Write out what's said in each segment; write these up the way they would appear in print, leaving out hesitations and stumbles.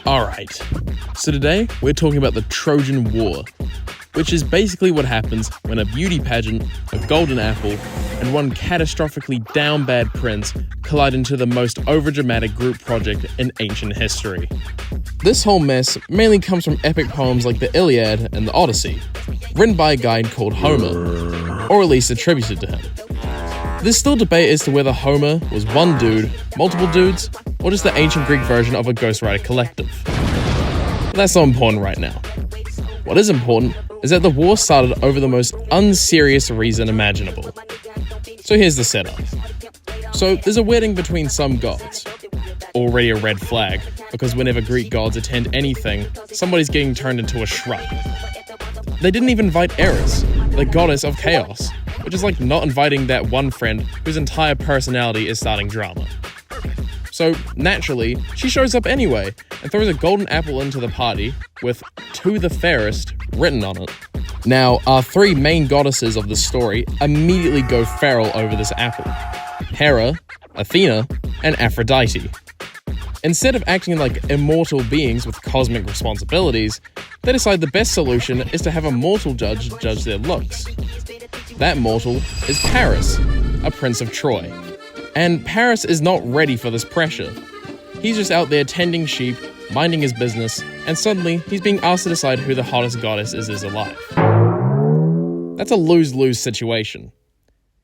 Alright, so today we're talking about the Trojan War, which is basically what happens when a beauty pageant, a golden apple, and one catastrophically down bad prince collide into the most overdramatic group project in ancient history. This whole mess mainly comes from epic poems like the Iliad and the Odyssey, written by a guy called Homer, or at least attributed to him. There's still debate as to whether Homer was one dude, multiple dudes, or just the ancient Greek version of a ghostwriter collective. But that's not important right now. What is important is that the war started over the most unserious reason imaginable. So here's the setup. So there's a wedding between some gods. Already a red flag, because whenever Greek gods attend anything, somebody's getting turned into a shrub. They didn't even invite Eris, the goddess of chaos, which is like not inviting that one friend whose entire personality is starting drama. So, naturally, she shows up anyway and throws a golden apple into the party with "To the fairest" written on it. Now, our three main goddesses of the story immediately go feral over this apple: Hera, Athena, and Aphrodite. Instead of acting like immortal beings with cosmic responsibilities, they decide the best solution is to have a mortal judge their looks. That mortal is Paris, a prince of Troy. And Paris is not ready for this pressure. He's just out there tending sheep, minding his business, and suddenly he's being asked to decide who the hottest goddess is alive. That's a lose-lose situation.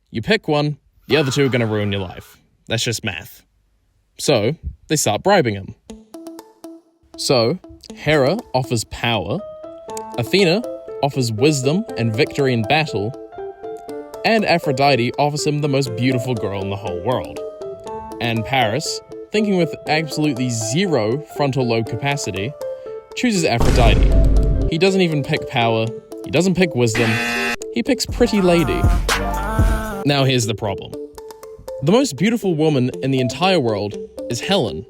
You pick one, the other two are going to ruin your life. That's just math. So, they start bribing him. So, Hera offers power, Athena offers wisdom and victory in battle, and Aphrodite offers him the most beautiful girl in the whole world. And Paris, thinking with absolutely zero frontal lobe capacity, chooses Aphrodite. He doesn't even pick power, he doesn't pick wisdom, he picks pretty lady. Now here's the problem. The most beautiful woman in the entire world is Helen,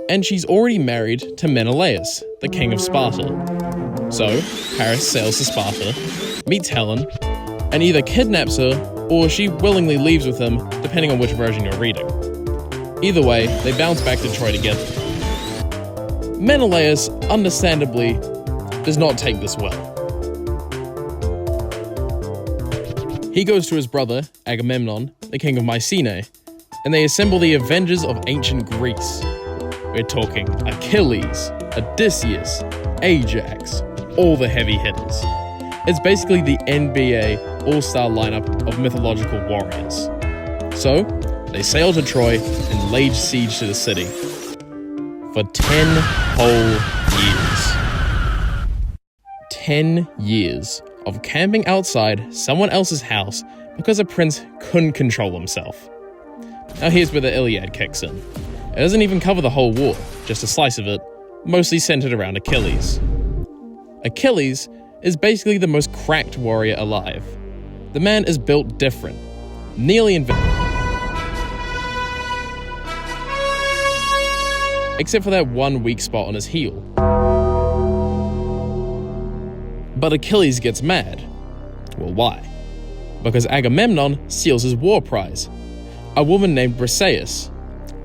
and she's already married to Menelaus, the king of Sparta. So, Paris sails to Sparta, meets Helen, and either kidnaps her, or she willingly leaves with him, depending on which version you're reading. Either way, they bounce back to Troy together. Menelaus, understandably, does not take this well. He goes to his brother, Agamemnon, the king of Mycenae, and they assemble the Avengers of ancient Greece. We're talking Achilles, Odysseus, Ajax, all the heavy hitters. It's basically the NBA all-star lineup of mythological warriors. So, they sail to Troy and laid siege to the city. For 10 whole years. 10 years of camping outside someone else's house because a prince couldn't control himself. Now here's where the Iliad kicks in. It doesn't even cover the whole war, just a slice of it, mostly centered around Achilles. Achilles is basically the most cracked warrior alive. The man is built different, nearly invincible, except for that one weak spot on his heel. But Achilles gets mad. Well, why? Because Agamemnon steals his war prize, a woman named Briseis,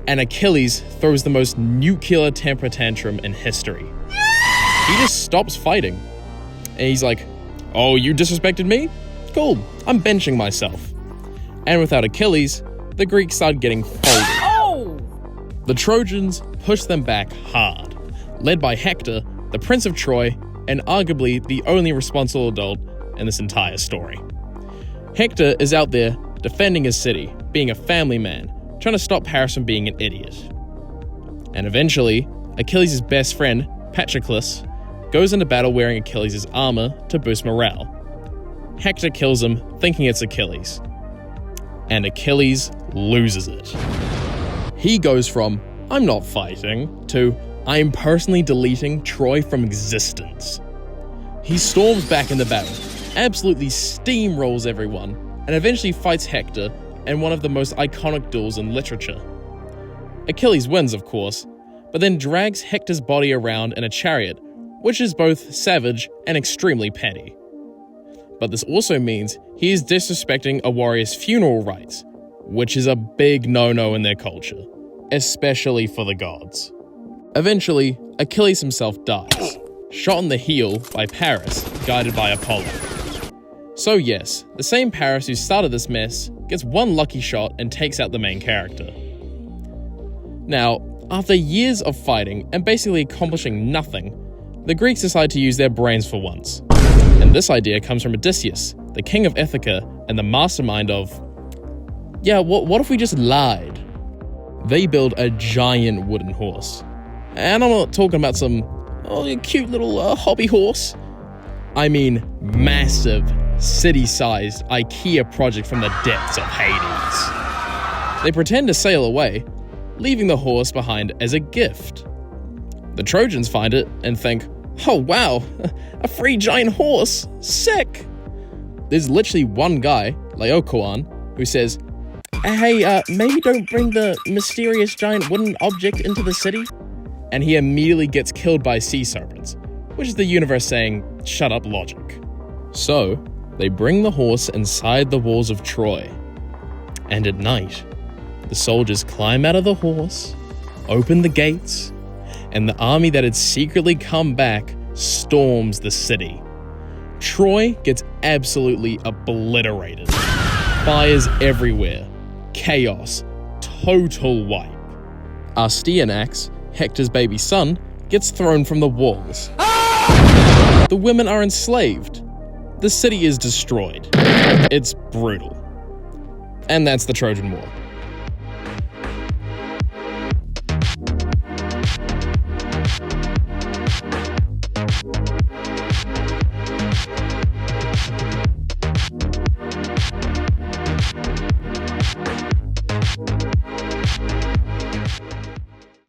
and Achilles throws the most nuclear temper tantrum in history. He just stops fighting. And he's like, "Oh, you disrespected me? Cool, I'm benching myself." And without Achilles, the Greeks started getting folded. Oh! The Trojans pushed them back hard, led by Hector, the Prince of Troy, and arguably the only responsible adult in this entire story. Hector is out there defending his city, being a family man, trying to stop Paris from being an idiot. And eventually, Achilles' best friend, Patroclus, goes into battle wearing Achilles' armor to boost morale. Hector kills him, thinking it's Achilles. And Achilles loses it. He goes from, "I'm not fighting," to, "I'm personally deleting Troy from existence." He storms back into battle, absolutely steamrolls everyone, and eventually fights Hector in one of the most iconic duels in literature. Achilles wins, of course, but then drags Hector's body around in a chariot, which is both savage and extremely petty. But this also means he is disrespecting a warrior's funeral rites, which is a big no-no in their culture, especially for the gods. Eventually, Achilles himself dies, shot in the heel by Paris, guided by Apollo. So yes, the same Paris who started this mess gets one lucky shot and takes out the main character. Now, after years of fighting and basically accomplishing nothing, the Greeks decide to use their brains for once. And this idea comes from Odysseus, the king of Ithaca and the mastermind of, what if we just lied? They build a giant wooden horse. And I'm not talking about some cute little hobby horse. I mean massive, city-sized IKEA project from the depths of Hades. They pretend to sail away, leaving the horse behind as a gift. The Trojans find it and think, oh wow, a free giant horse, sick! There's literally one guy, Laocoon, who says, hey, maybe don't bring the mysterious giant wooden object into the city? And he immediately gets killed by sea serpents, which is the universe saying, shut up logic. So, they bring the horse inside the walls of Troy. And at night, the soldiers climb out of the horse, open the gates, and the army that had secretly come back storms the city. Troy gets absolutely obliterated. Fires everywhere. Chaos. Total wipe. Astyanax, Hector's baby son, gets thrown from the walls. The women are enslaved. The city is destroyed. It's brutal. And that's the Trojan War.